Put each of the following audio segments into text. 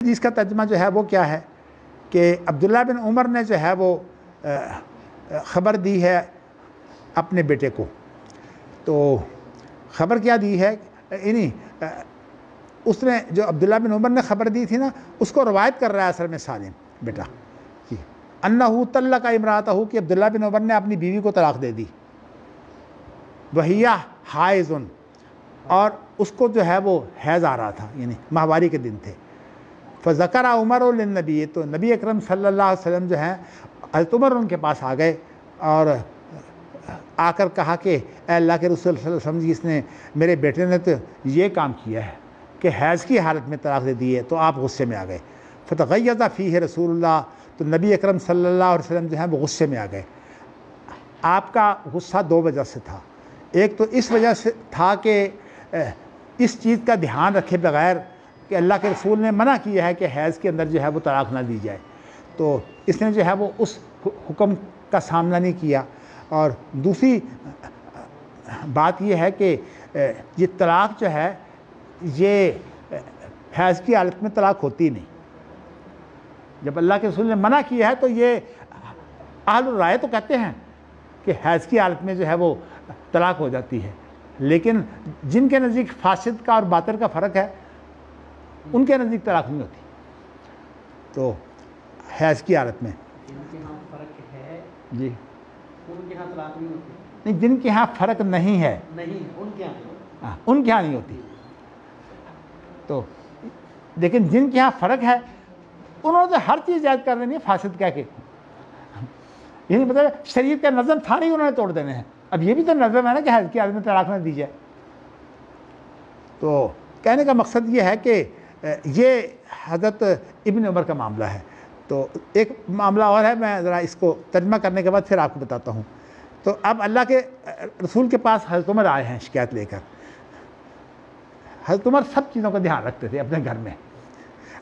حدیث کا ترجمہ جو ہے وہ کیا ہے کہ عبداللہ بن عمر نے جو ہے وہ خبر دی ہے اپنے بیٹے کو. تو خبر کیا دی ہے یعنی اس نے جو عبداللہ بن عمر نے خبر دی تھی نا اس کو روایت کر رہا ہے اصل میں سالم بیٹا انہو طلق امرأتہ کہ عبداللہ بن عمر نے اپنی بیوی کو طلاق دے دی. وہیہ حائض اور اس کو جو ہے وہ حیض آ رہا تھا یعنی ماہواری کے دن تھے. فذکر عمر للنبی تو نبی اکرم صلی اللہ علیہ وسلم جو ہیں حضرت عمر ان کے پاس آ گئے اور آ کر کہا کہ اے اللہ کے رسول صلی اللہ علیہ وسلم جی اس نے میرے بیٹے نے تو یہ کام کیا ہے کہ حیض کی حالت میں طلاق دے دی ہے. تو آپ غصے میں آ گئے. فتغیظ فیہ رسول اللہ تو نبی اکرم صلی اللہ علیہ وسلم جو ہیں وہ غصے میں آ گئے. آپ کا غصہ دو وجہ سے تھا. ایک تو اس وجہ سے تھا کہ اس چیز کا دھیان رکھے بغیر کہ اللہ کے رسول نے منع کیا ہے کہ حیض کے اندر جو ہے وہ طلاق نہ دی جائے تو اس نے جو ہے وہ اس حکم کا سامنا نہیں کیا. اور دوسری بات یہ ہے کہ یہ طلاق جو ہے یہ حیض کی حالت میں طلاق ہوتی نہیں. جب اللہ کے رسول نے منع کیا ہے تو یہ اہل الرائے تو کہتے ہیں کہ حیض کی حالت میں جو ہے وہ طلاق ہو جاتی ہے لیکن جن کے نزدیک فاسد کا اور باطل کا فرق ہے ان کے نزدیک طلاق نہیں ہوتی. تو حیض کی حالت میں جن کے ہاں فرق ہے جی ان کے ہاں طلاق نہیں ہوتی. نہیں جن کے ہاں فرق نہیں ہے نہیں ان کے ہاں ان کے ہاں نہیں ہوتی. تو لیکن جن کے ہاں فرق ہے انہوں نے ہر چیز یاد کر دینی ہے فاسد کہہ کے. یعنی مطلب شریعت کا نظم تھا نہیں انہوں نے توڑ دینے ہیں. اب یہ بھی تو نظم ہے نا کہ حیض کی حالت میں طلاق نہ دی جائے. تو کہنے کا مقصد یہ ہے کہ یہ حضرت ابن عمر کا معاملہ ہے. تو ایک معاملہ اور ہے میں ذرا اس کو ترجمہ کرنے کے بعد پھر آپ کو بتاتا ہوں. تو اب اللہ کے رسول کے پاس حضرت عمر آئے ہیں شکایت لے کر. حضرت عمر سب چیزوں کا دھیان رکھتے تھے اپنے گھر میں.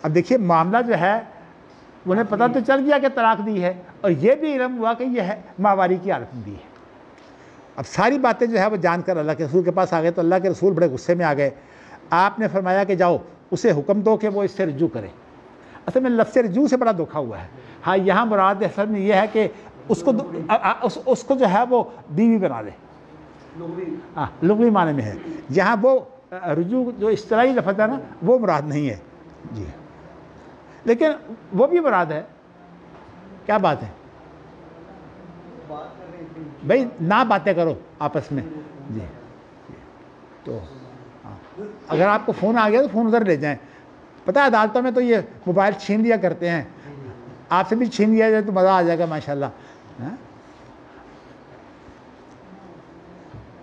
اب دیکھیے معاملہ جو ہے انہیں پتہ تو چل گیا کہ طلاق دی ہے اور یہ بھی علم ہوا کہ یہ ہے ماہواری کی حالت میں دی ہے. اب ساری باتیں جو ہے وہ جان کر اللہ کے رسول کے پاس آ گئے تو اللہ کے رسول بڑے غصے میں آ گئے. آپ نے فرمایا کہ جاؤ اسے حکم دو کہ وہ اس سے رجوع کرے. اصل میں لفظ رجوع سے بڑا دھوکا ہوا ہے. ہاں یہاں مراد اصل میں یہ ہے کہ اس کو جو ہے وہ بیوی بنا لے. ہاں لغوی معنی میں ہے. یہاں وہ رجوع جو اصطلاحی لفظ ہے نا وہ مراد نہیں ہے جی لیکن وہ بھی مراد ہے. کیا بات ہے بھائی نہ باتیں کرو آپس میں جی. تو اگر آپ کو فون آ گیا تو فون ادھر لے جائیں. پتہ ہے عدالتوں میں تو یہ موبائل چھین لیا کرتے ہیں. آپ سے بھی چھین لیا جائے تو مزہ آ جائے گا ماشاءاللہ.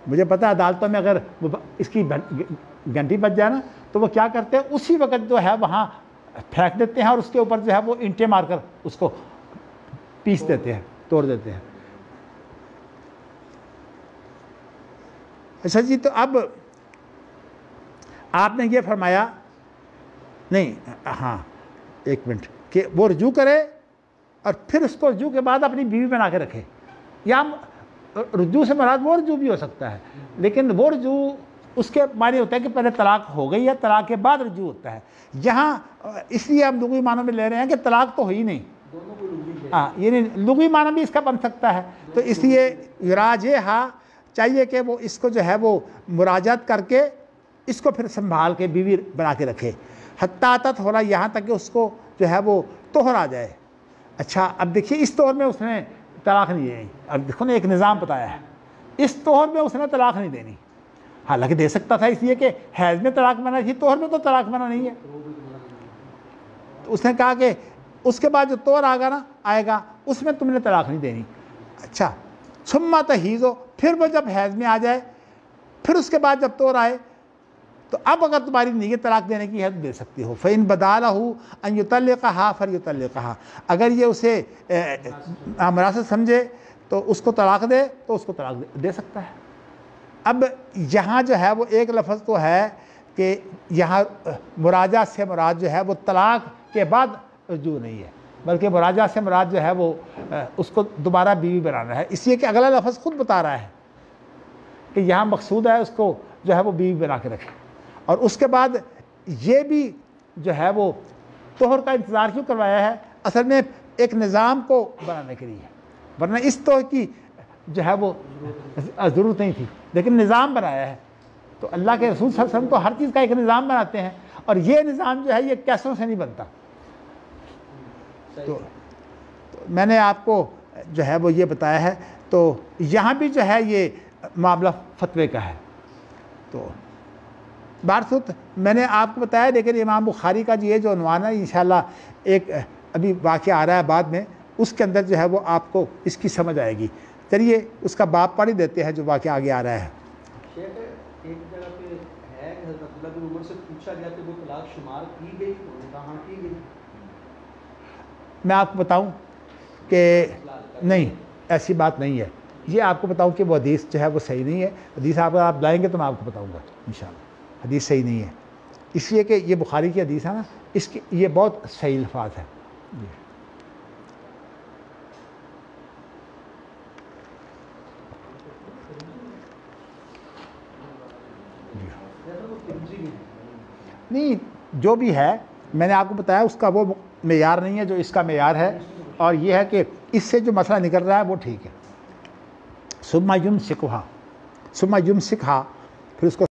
مجھے پتہ ہے عدالتوں میں اگر اس کی گھنٹی بج جائے نا تو وہ کیا کرتے ہیں اسی وقت جو ہے وہاں پھینک دیتے ہیں اور اس کے اوپر جو ہے وہ اینٹیں مار کر اس کو پیس دیتے ہیں توڑ دیتے ہیں. اچھا جی تو اب آپ نے یہ فرمایا نہیں ہاں ایک منٹ کہ وہ رجوع کرے اور پھر اس کو رجوع کے بعد اپنی بیوی بنا کے رکھے. یا رجوع سے مراد وہ رجوع بھی ہو سکتا ہے لیکن وہ رجوع اس کے معنی ہوتا ہے کہ پہلے طلاق ہو گئی ہے طلاق کے بعد رجوع ہوتا ہے. یہاں اس لیے ہم لغوی معنوں میں لے رہے ہیں کہ طلاق تو ہوئی نہیں. ہاں یعنی لغوی معنی بھی اس کا بن سکتا ہے. تو اس لیے یراجعھا چاہیے کہ وہ اس کو جو ہے وہ مراجعت کر کے اس کو پھر سنبھال کے بیوی بنا کے رکھے. حتیٰ تطہر یہاں تک کہ اس کو جو ہے وہ طہر آ جائے. اچھا اب دیکھیے اس طور میں اس نے طلاق نہیں دینی. اب دیکھو نے ایک نظام بتایا ہے اس طور میں اس نے طلاق نہیں دینی. حالانکہ دے سکتا تھا اس لیے کہ حیض میں طلاق منع تھی طہر میں تو طلاق منع نہیں ہے. تو اس نے کہا کہ اس کے بعد جو طہر آئے گا اس میں تم نے طلاق نہیں دینی. اچھا ثم تحیض پھر وہ جب حیض میں آ جائے پھر اس کے بعد جب طہر آئے تو اب اگر تمہاری نیت طلاق دینے کی ہے تو دے سکتی ہو. فإن بدا له أن يطلقها فليطلقها اگر یہ اسے نامناسب سمجھے تو اس کو طلاق دے تو اس کو طلاق دے سکتا ہے. اب یہاں جو ہے وہ ایک لفظ تو ہے کہ یہاں مراجعہ سے مراد جو ہے وہ طلاق کے بعد رجوع نہیں ہے بلکہ مراجعہ سے مراد جو ہے وہ اس کو دوبارہ بیوی بنانا ہے. اس لیے کہ اگلا لفظ خود بتا رہا ہے کہ یہاں مقصود ہے اس کو جو ہے وہ بیوی بنا کے رکھے اور اس کے بعد یہ بھی جو ہے وہ طہر کا انتظار کیوں کروایا ہے؟ اصل میں ایک نظام کو بنانے کے لیے، ورنہ اس طور کی جو ہے وہ ضرورت نہیں تھی، لیکن نظام بنایا ہے۔ تو اللہ کے رسول صلی اللہ علیہ وسلم تو ہر چیز کا ایک نظام بناتے ہیں، اور یہ نظام جو ہے یہ کیسوں سے نہیں بنتا۔ تو میں نے آپ کو جو ہے وہ یہ بتایا ہے۔ تو یہاں بھی جو ہے یہ معاملہ فتوے کا ہے۔ تو بارصورت میں نے آپ کو بتایا، لیکن امام بخاری کا یہ جو عنوان ہے انشاءاللہ ایک ابھی واقعہ آ رہا ہے بعد میں، اس کے اندر جو ہے وہ آپ کو اس کی سمجھ آئے گی۔ چلیے اس کا باب پڑھ ہی دیتے ہیں جو واقعہ آگے آ رہا ہے۔ شیخ ایک جگہ پہ ہے کہ حضرت عبداللہ بن عمر سے پوچھا گیا کہ وہ طلاق شمار کی گئی، انہوں نے کہا ہاں کی گئی۔ میں آپ کو بتاؤں کہ نہیں، ایسی بات نہیں ہے۔ یہ آپ کو بتاؤں کہ وہ حدیث جو ہے وہ صحیح نہیں ہے۔ حدیث آپ لائیں گے تو میں آپ کو بتاؤں گا انشاءاللہ۔ حدیث صحیح نہیں ہے، اس لیے کہ یہ بخاری کی حدیث ہے نا، اس کی یہ بہت صحیح الفاظ ہے۔ نہیں، جو بھی ہے میں نے آپ کو بتایا اس کا وہ معیار نہیں ہے جو اس کا معیار ہے، اور یہ ہے کہ اس سے جو مسئلہ نکل رہا ہے وہ ٹھیک ہے۔ ثم یمسکھا، پھر اس کو